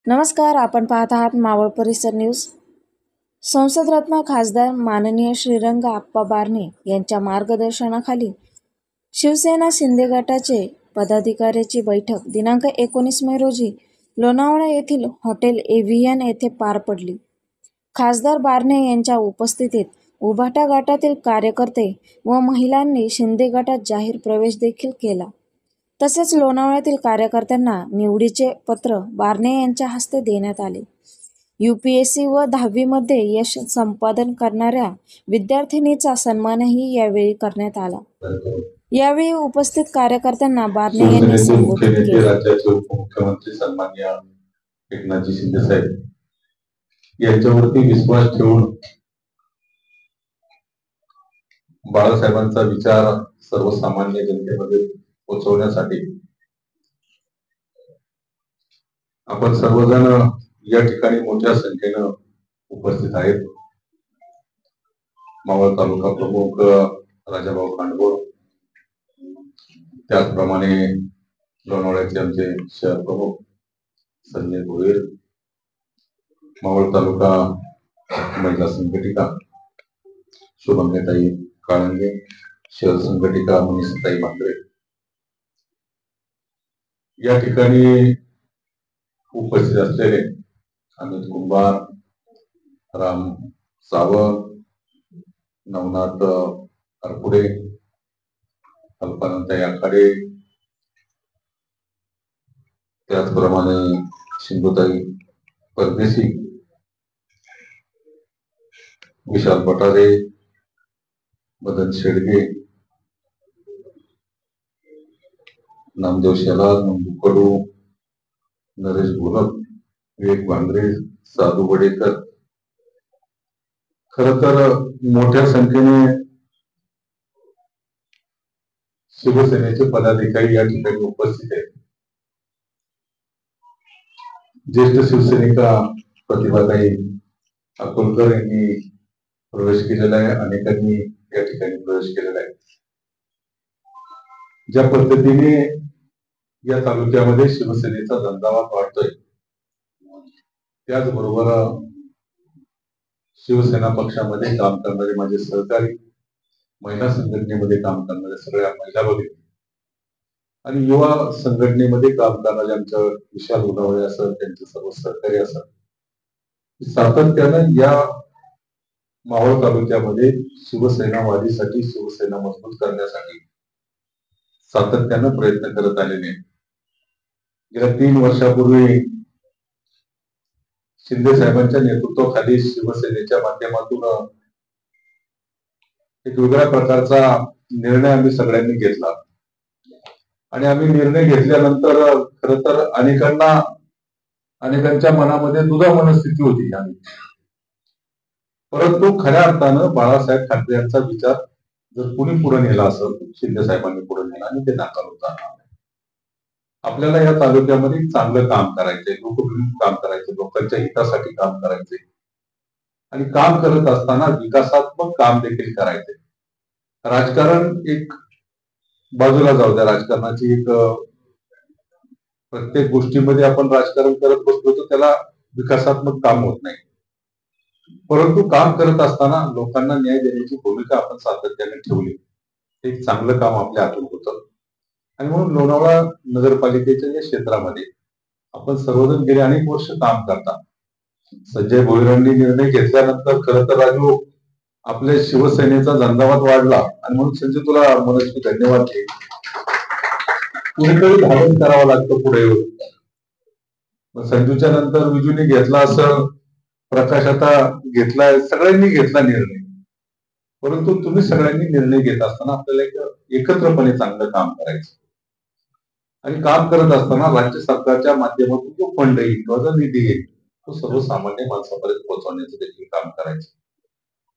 नमस्कार, आपण पाहत आहात मावळ परिसर न्यूज. संसदरत्न खासदार माननीय श्रीरंग आप्पा बारणे यांच्या मार्गदर्शनाखाली शिवसेना शिंदे गटाचे पदाधिकाऱ्याची बैठक दिनांक 19 मे रोजी लोणावळा येथील हॉटेल एव्हियन येथे पार पडली. खासदार बारणे यांच्या उपस्थितीत उभाटा गटातील कार्यकर्ते व महिलांनी शिंदे गटात जाहीर प्रवेश देखील केला. तसेच लोणावळ्यातील कार्यकर्त्यांना निवडीचे पत्र बारणे यांच्या हस्ते देण्यात आले. UPSC व 10वी मध्ये यश संपादन करणाऱ्या विद्यार्थिनीचा सन्मानही यावेळी करण्यात आला. यावेळी उपस्थित कार्यकर्त्यांना बारणे यांनी संबोधित केले. राज्याचे उपमुख्यमंत्री सन्माननीय एकनाथजी शिंदे साहेब यांच्यावरती विश्वास ठेवून बाळासाहेबांचा विचार सर्वसामान्य जनतेमध्ये पोहोचवण्यासाठी आपण सर्वजण या ठिकाणी मोठ्या संख्येनं उपस्थित आहेत. मावळ तालुका प्रमुख राजाभाऊ खांडबोर, त्याचप्रमाणे लोणावळ्याचे आमचे शहर प्रमुख संजय भोईर, मावळ तालुका महिला संघटिका शुभंगताई काळंगे, शहर संघटिका मनीषाताई मांजरे या ठिकाणी उपस्थित असलेले अमित कुंभार, राम सावंत, नवनाथ अरपुडे, कल्पनाताई आखाडे, त्याचप्रमाणे सिंधुताई परदेशी, विशाल पटारे, मदन शेडगे, नामदेव शेलार, नंदू कडू, नरेश घोलप, विवेक भांगरे, साधू वडेकर, खर तर मोठ्या संख्येने शिवसेनेचे पदाधिकारी या ठिकाणी उपस्थित आहेत. ज्येष्ठ शिवसैनिका प्रतिभाताई अकोलकर यांनी प्रवेश केलेला आहे. अनेकांनी या ठिकाणी प्रवेश केलेला आहे. ज्या पद्धतीने या तालुक्यामध्ये शिवसेनेचा झंझावात वाढतोय, त्याचबरोबर शिवसेना पक्षामध्ये काम करणारे माझे सहकारी, महिला संघटनेमध्ये काम करणारे सगळ्या महिला भगिनी आणि युवा संघटनेमध्ये काम करणारे आमचं विशाल उदावळे असं त्यांचे सर्व सहकारी असत, सातत्यानं या मावळ तालुक्यामध्ये शिवसेना वाढीसाठी, शिवसेना मजबूत करण्यासाठी सातत्यानं प्रयत्न करत आलेले. गेल्या 3 वर्षापूर्वी शिंदे साहेबांच्या नेतृत्वाखाली शिवसेनेच्या माध्यमातून एक वेगळ्या प्रकारचा निर्णय आम्ही सगळ्यांनी घेतला आणि आम्ही निर्णय घेतल्यानंतर खर तर अनेकांच्या मनामध्ये दुधा मनस्थिती होती. परंतु खऱ्या अर्थानं बाळासाहेब ठाकरे यांचा विचार जर कुणी पुढे नेला असेल, शिंदे साहेबांनी पुढे नेला आणि ते नाकारता आलं. आपल्याला या तालुक्यामध्ये चांगलं काम करायचंय, लोकभिमुख काम करायचंय, लोकांच्या हितासाठी काम करायचंय आणि काम करत असताना विकासात्मक काम देखील करायचंय. राजकारण एक बाजूला जाऊ द्या, राजकारणाची एक प्रत्येक गोष्टीमध्ये आपण राजकारण करत बसलो तर त्याला विकासात्मक काम होत नाही. परंतु काम करत असताना लोकांना न्याय देण्याची भूमिका आपण सातत्याने ठेवली, एक चांगलं काम आपल्या हातून होतं. आणि म्हणून लोणावळा नगरपालिकेच्या या क्षेत्रामध्ये आपण सर्वजण गेले अनेक वर्ष काम करता. संजय भोईरांनी निर्णय घेतल्यानंतर खरं तर राजू आपल्या शिवसेनेचा झंझावात वाढला आणि म्हणून संजय तुला मनस्वी धन्यवाद दे. कुणीतरी धारण करावं लागतं पुढे येऊन. संजूच्या नंतर विजूने घेतला, असं प्रकाश आता घेतलाय, सगळ्यांनी घेतला निर्णय. परंतु तुम्ही सगळ्यांनी निर्णय घेत असताना आपल्याला एकत्रपणे चांगलं काम करायचं आणि काम करत असताना राज्य सरकारच्या माध्यमातून जो फंड येईल किंवा जो निधी येईल तो सर्वसामान्य माणसापर्यंत पोहोचवण्याचं देखील काम करायचं.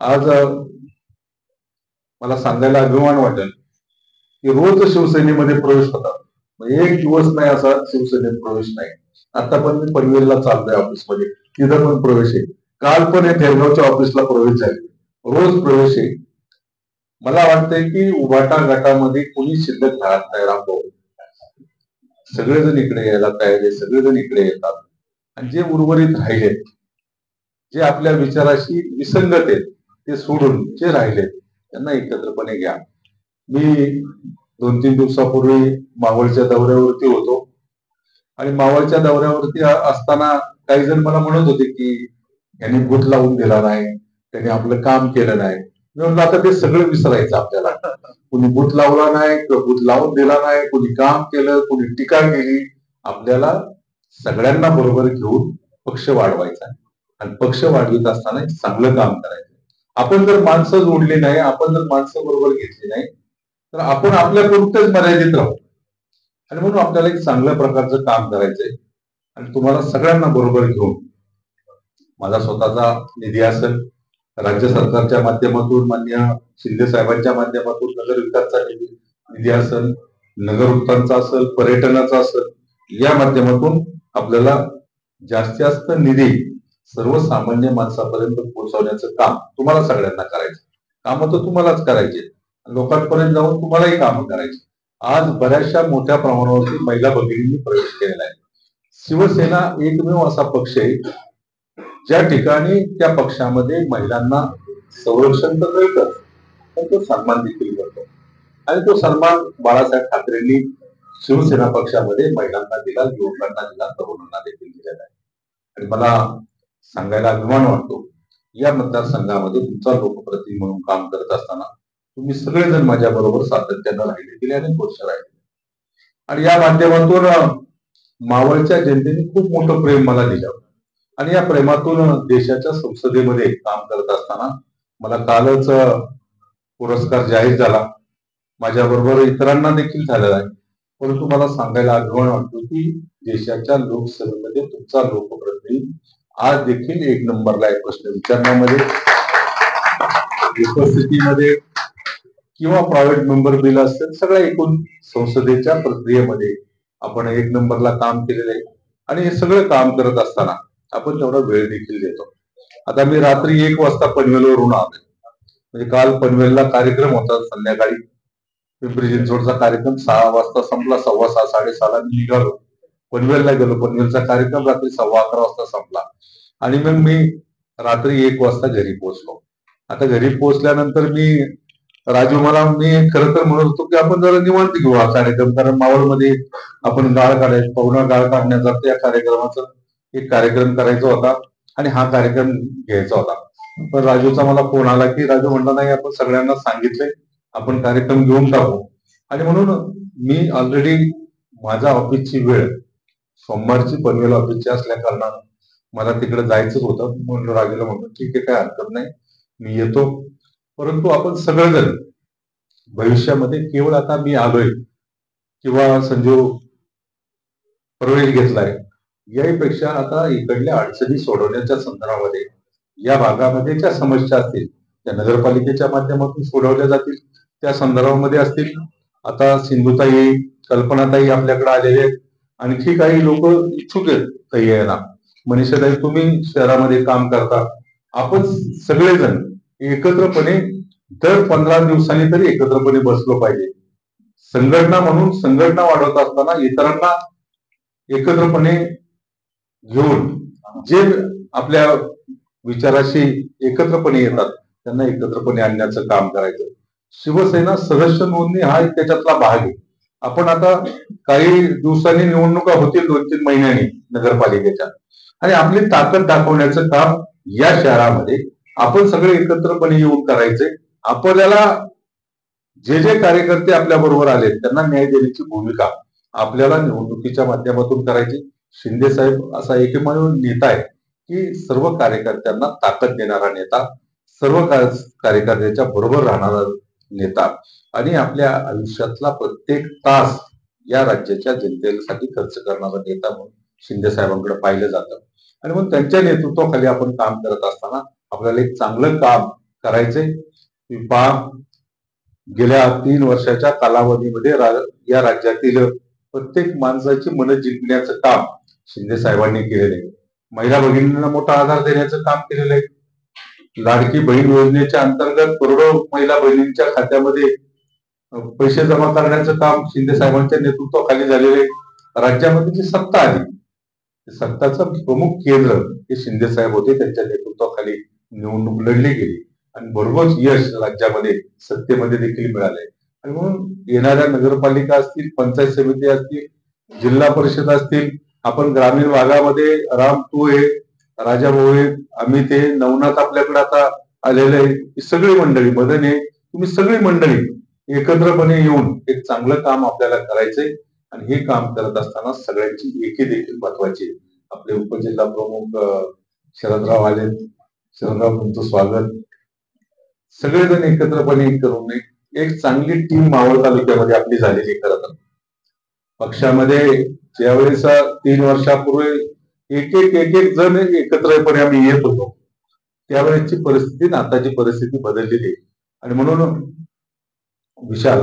आज मला सांगायला अभिमान वाटेल की रोज शिवसेनेमध्ये प्रवेश होतात, एक दिवस नाही असा शिवसेनेत प्रवेश नाही. आता पण मी पनवेलला चाललोय ऑफिसमध्ये, तिथं पण प्रवेश आहे. काल पण थेरगावच्या ऑफिसला प्रवेश झाले, रोज प्रवेश आहे. मला वाटतंय की उभाटा गटामध्ये कोणी शिल्लक राहत नाही. रामभाऊ सगळेजण इकडे यायला तयार आहे, सगळेजण इकडे येतात आणि जे उर्वरित राहिले, जे आपल्या विचाराशी विसंगत आहेत, ते सोडून जे राहिले त्यांना एकत्रपणे घ्या. मी 2-3 दिवसापूर्वी मावळच्या दौऱ्यावरती होतो आणि मावळच्या दौऱ्यावरती असताना काही जण मला म्हणत होते की यांनी बूथ लावून दिला नाही, त्यांनी आपलं काम केलं नाही. मी म्हणलं आता ते सगळं विसरायचं आपल्याला. कुणी बूथ लावला नाही किंवा बूथ लावून दिला नाही, कुणी काम केलं, कुणी टीका केली. आपल्याला सगळ्यांना बरोबर घेऊन पक्ष वाढवायचा आणि पक्ष वाढवित असताना चांगलं काम करायचं. आपण जर माणसं जोडली नाही, आपण जर माणसं बरोबर घेतली नाही, तर आपण आपल्या पुरतेच मर्यादित राहू. आणि म्हणून आपल्याला एक चांगल्या प्रकारचं काम करायचंय आणि तुम्हाला सगळ्यांना बरोबर घेऊन माझा स्वतःचा निधी असेल, राज्य सरकारच्या माध्यमातून माननीय शिंदे साहेबांच्या माध्यमातून नगर विकासचा निधी असेल, नगर उत्थानचा असेल, पर्यटनाचा असेल, या माध्यमातून आपल्याला जास्तीत जास्त निधी सर्वसामान्य माणसापर्यंत पोहोचवण्याचं काम तुम्हाला सगळ्यांना करायचं. कामं तर तुम्हालाच करायचे, लोकांपर्यंत जाऊन तुम्हालाही कामं करायची. आज बऱ्याचशा मोठ्या प्रमाणावरती महिला भगिनींनी प्रवेश केलेला आहे. शिवसेना एकमेव असा पक्ष आहे ज्या ठिकाणी त्या पक्षामध्ये महिलांना संरक्षण तर मिळतं, पण तो सन्मान देखील करतो. आणि तो सन्मान बाळासाहेब ठाकरेंनी शिवसेना पक्षामध्ये महिलांना दिला, युवकांना दिला, तरुणांना देखील दिलेला आहे. आणि मला सांगायला अभिमान वाटतो, या मतदारसंघामध्ये तुमचा लोकप्रतिनिधी म्हणून काम करत असताना तुम्ही सगळेजण माझ्या बरोबर सातत्यानं राहिले, गेले अनेक वर्ष राहिले. आणि या माध्यमातून मावळच्या जनतेने खूप मोठं प्रेम मला दिलं आणि या प्रेमातून देशाच्या संसदेमध्ये काम करत असताना मला कालच पुरस्कार जाहीर झाला. माझ्या बरोबर इतरांना देखील झालेला आहे. परंतु मला सांगायला अभिमान वाटतो की देशाच्या लोकसभेमध्ये तुमचा लोकप्रतिनिधी आज देखील 1 नंबरला आहे. प्रश्न विचारण्यामध्ये, उपस्थितीमध्ये किंवा प्रायव्हेट मेंबर बिल असेल, सगळ्या एकूण संसदेच्या प्रक्रियेमध्ये आपण 1 नंबरला काम केलेलं आहे. आणि हे सगळं काम करत असताना आपण तेवढा वेळ देखील देतो. आता मी रात्री 1 वाजता पनवेलवरून आलोय. म्हणजे काल पनवेलला कार्यक्रम होता संध्याकाळी. पिंपरी चिंचवडचा कार्यक्रम 6 वाजता संपला, 6:15 6:30 मी निघालो. पनवेलला गेलो. पनवेलचा कार्यक्रम रात्री 11:15 वाजता संपला आणि मग मी रात्री 1 वाजता घरी पोहोचलो. आता घरी पोहोचल्यानंतर मी खरं तर म्हणत होतो की आपण जरा निवांत घेऊ हा कार्यक्रम, कारण मावळमध्ये आपण पवना गाळ काढण्याचा त्या कार्यक्रमाचा एक कार्यक्रम करायचा होता आणि हा कार्यक्रम घ्यायचा होता. पण राजूचा मला फोन आला की राजू म्हणला नाही, आपण सगळ्यांना सांगितलंय, आपण कार्यक्रम घेऊन टाकू. आणि म्हणून मी ऑलरेडी माझ्या ऑफिसची वेळ सोमवारची पनवेल ऑफिसची असल्या कारणानं मला तिकडे जायचंच होतं. म्हणून राजूला म्हणतो ठीक आहे, काय हरकत नाही, मी येतो. परंतु आपण सगळेजण भविष्यामध्ये केवळ आता मी आलोय किंवा संजीव प्रवेश घेतलाय याहीपेक्षा आता इकडल्या अडचणी सोडवण्याच्या संदर्भामध्ये या भागामध्ये ज्या समस्या असतील त्या नगरपालिकेच्या माध्यमातून सोडवल्या जातील, त्या संदर्भामध्ये असतील. आता सिंधुताई, कल्पनाताई आपल्याकडे आलेले आहेत, आणखी काही लोक इच्छुक आहेत ताई यायला. मनीषाताई, तुम्ही शहरामध्ये काम करता, आपण सगळेजण एकत्रपणे दर 15 दिवसांनी तरी एकत्रपणे बसलो पाहिजे. संघटना म्हणून संघटना वाढवत असताना इतरांना एकत्रपणे घेऊन जे आपल्या विचाराशी एकत्रपणे येतात त्यांना एकत्रपणे आणण्याचं काम करायचं. शिवसेना सदस्य नोंदणी हा एक त्याच्यातला भाग आहे. आपण आता काही दिवसांनी निवडणुका होतील, 2-3 महिन्यांनी नगरपालिकेच्या, आणि आपली ताकद दाखवण्याचं काम या शहरामध्ये आपण सगळे एकत्रपणे येऊन करायचे. आपल्याला जे जे कार्यकर्ते आपल्या बरोबर आले त्यांना न्याय देण्याची भूमिका आपल्याला निवडणुकीच्या माध्यमातून करायची. शिंदे साहेब असा एकमेव नेता आहे की सर्व कार्यकर्त्यांना ताकद देणारा नेता, सर्व कार्यकर्त्यांच्या बरोबर राहणारा नेता आणि आपल्या आयुष्यातला प्रत्येक तास या राज्याच्या जनतेसाठी खर्च करणारा नेता म्हणून शिंदे साहेबांकडे पाहिलं जातं. आणि म्हणून त्यांच्या नेतृत्वाखाली आपण काम करत असताना आपल्याला एक चांगलं काम करायचंय. गेल्या 3 वर्षाच्या कालावधीमध्ये या राज्यातील प्रत्येक माणसाची मन जिंकण्याचं काम शिंदे साहेबांनी केलेलं आहे. महिला भगिनींना मोठा आधार देण्याचं काम केलेलं आहे. लाडकी बहीण योजनेच्या अंतर्गत करोडो महिला बहिणींच्या खात्यामध्ये पैसे जमा करण्याचं काम शिंदे साहेबांच्या नेतृत्वाखाली झालेले. राज्यामध्ये जी सत्ता आली सत्ताचं प्रमुख केंद्र हे शिंदे साहेब होते. त्यांच्या नेतृत्वाखाली निवडणूक लढली गेली आणि भरघोस यश राज्यामध्ये सत्तेमध्ये देखील मिळालंय. आणि म्हणून येणाऱ्या नगरपालिका असतील, पंचायत समिती असतील, जिल्हा परिषद असतील, आपण ग्रामीण भागामध्ये राम तू आहे, राजा भाऊ आहे, अमित आहे, नवनाथ आपल्याकडे आता आलेलं आहे, ही सगळी मंडळी, मदन आहे, तुम्ही सगळी मंडळी एकत्रपणे येऊन एक चांगलं काम आपल्याला करायचंय. आणि हे काम करत असताना सगळ्यांची एकी देखील महत्वाची. आपले उपजिल्हा प्रमुख शरदराव आले. शरदराव, तुमचं स्वागत. सगळेजण एकत्रपणे करून एक चांगली टीम मावळ तालुक्यामध्ये आपली झालेली. खरं तर पक्षामध्ये ज्यावेळेस 3 वर्षापूर्वी एक एक जण एकत्रपणे आम्ही येत होतो, त्यावेळेसची परिस्थिती आताची परिस्थिती बदललेली. आणि म्हणून विशाल,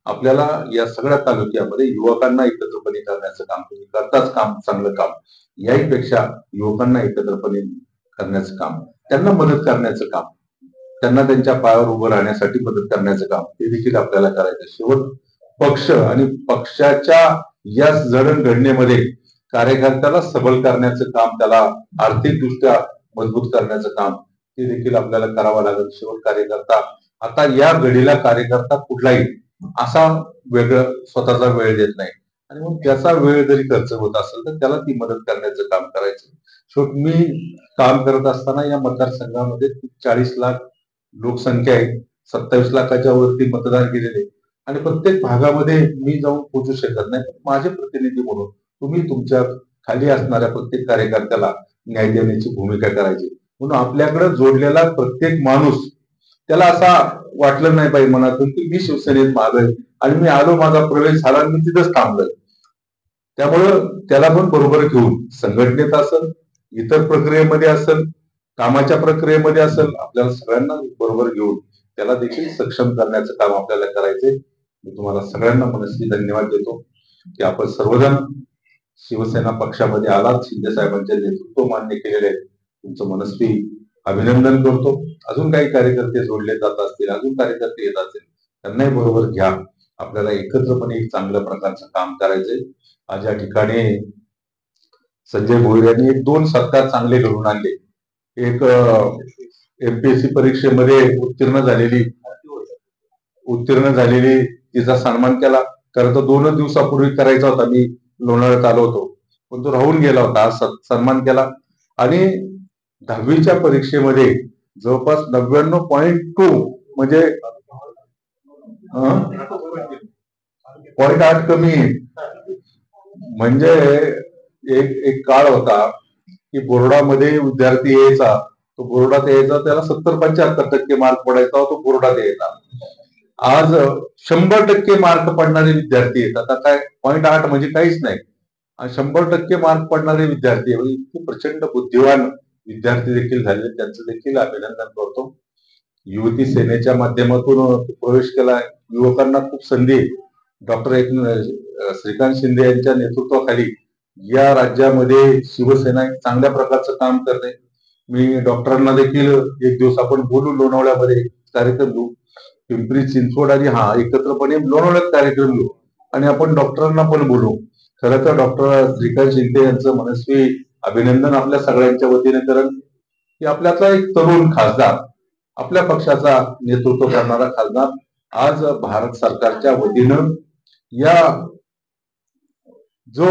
आपल्याला या सगळ्या तालुक्यामध्ये युवकांना एकत्रपणे करण्याचं काम, तुम्ही करताच काम, चांगलं काम. याहीपेक्षा युवकांना एकत्रपणे करण्याचं काम, त्यांना मदत करण्याचं काम, त्यांना त्यांच्या पायावर उभं राहण्यासाठी मदत करण्याचं काम, ते देखील आपल्याला करायचं. शेवट पक्ष आणि पक्षाच्या या जडणघडणीमध्ये कार्यकर्त्याला सबल करण्याचं काम, त्याला आर्थिकदृष्ट्या मजबूत करण्याचं काम, ते देखील आपल्याला करावं लागेल. शेवट कार्यकर्ता आता या घडीला कार्यकर्ता कुठलाही असा वेगळं स्वतःचा वेळ देत नाही. आणि मग त्याचा वेळ जरी खर्च होत असेल तर त्याला ती मदत करण्याचं काम करायचं. शेवट मी काम करत असताना या मतदारसंघामध्ये 40 लाख लोकसंख्या आहे, 27 लाखाच्या वरती मतदार केलेले, आणि प्रत्येक भागामध्ये मी जाऊन पोहोचू शकत नाही. माझे प्रतिनिधी म्हणून तुम्ही तुमच्या खाली असणाऱ्या प्रत्येक कार्यकर्त्याला न्याय देण्याची भूमिका करायची. म्हणून आपल्याकडे जोडलेला प्रत्येक माणूस, त्याला असा वाटलं नाही पाहिजे मनातून की मी शिवसेनेत मागं आणि मी आलो, माझा प्रवेश झाला, मी तिथंच थांबलोय. त्यामुळं त्याला पण बरोबर घेऊन संघटनेत असेल, इतर प्रक्रियेमध्ये असेल, कामाच्या प्रक्रियेमध्ये असेल, आपल्याला सगळ्यांना बरोबर घेऊन त्याला देखील सक्षम करण्याचं काम आपल्याला करायचंय. मी तुम्हाला सगळ्यांना मनस्वी धन्यवाद देतो की आपण सर्वजण शिवसेना पक्षामध्ये आलात, शिंदे साहेबांचे नेतृत्व मान्य केलेले आहे. तुमचं मनस्वी अभिनंदन करतो. अजून काही कार्यकर्ते जोडले जात असतील, अजून कार्यकर्ते येत असतील, त्यांनाही बरोबर घ्या. आपल्याला एकत्रपणे एक चांगल्या प्रकारचं काम करायचंय. आज या ठिकाणी संजय भोईर यांनी 2 सत्कार चांगले घडून आणले. एक एमपीएससी परीक्षेमध्ये उत्तीर्ण झालेली तिचा सन्मान केला. खरं तर 2 दिवसापूर्वी करायचा होता, मी लोणावळ्यात आलो होतो, पण तो राहून गेला होता. आज सन्मान केला. आणि 10वीच्या परीक्षेमध्ये जवळपास 99.2 म्हणजे 0.8 कमी. म्हणजे एक काळ होता की बोर्डामध्ये विद्यार्थी यायचा, तो बोर्डात यायचा, त्याला 70-75% मार्क पडायचा, तो बोर्डात यायचा. आज 100% मार्क पडणारे विद्यार्थी येतात. आता काय 0.8 म्हणजे काहीच नाही. 100% मार्क पडणारे विद्यार्थी, इतके प्रचंड बुद्धिवान विद्यार्थी देखील झाले. त्यांचं देखील अभिनंदन करतो. युवती सेनेच्या माध्यमातून प्रवेश केला. युवकांना खूप संधी. डॉक्टर श्रीकांत शिंदे यांच्या नेतृत्वाखाली या राज्यामध्ये शिवसेना एक चांगल्या प्रकारचं काम करते. मी डॉक्टरांना देखील एक दिवस आपण बोलू, लोणावळ्यामध्ये कार्यक्रम घेऊ, पिंपरी चिंचवड आणि एकत्रपणे लोणावळ्यात कार्यक्रम घेऊ आणि आपण डॉक्टरांना पण बोलू. खरं तर डॉक्टर श्रीकांत शिंदे यांचं मनस्वी अभिनंदन आपल्या सगळ्यांच्या वतीने करेन की आपल्यातला एक तरुण खासदार, आपल्या पक्षाचा नेतृत्व करणारा खासदार आज भारत सरकारच्या वतीनं या जो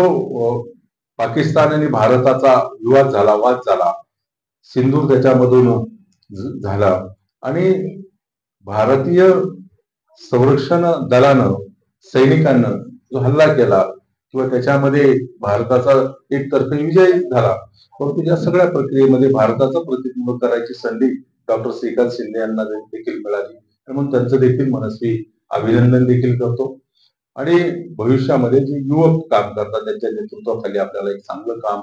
पाकिस्तान आणि भारताचा विवाद झाला, वाद झाला, सिंदूर त्याच्यामधून झाला आणि भारतीय संरक्षण दलानं, सैनिकांना जो हल्ला केला किंवा त्याच्यामध्ये भारताचा एकतर्फी विजय झाला, परंतु या सगळ्या प्रक्रियेमध्ये भारताचं प्रतिबिंब करायची संधी डॉक्टर श्रीकांत शिंदे यांना देखील मिळाली. म्हणून त्यांचं देखील मनस्वी अभिनंदन देखील करतो. आणि भविष्यामध्ये जे युवक काम करतात त्यांच्या नेतृत्वाखाली आपल्याला एक चांगलं काम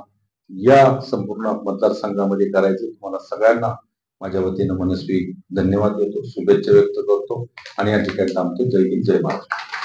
या संपूर्ण मतदारसंघामध्ये करायचं. तुम्हाला सगळ्यांना माझ्या वतीनं मनस्वी धन्यवाद देतो, शुभेच्छा व्यक्त करतो आणि या ठिकाणी थांबतो. जय हिंद, जय महाराष्ट्र.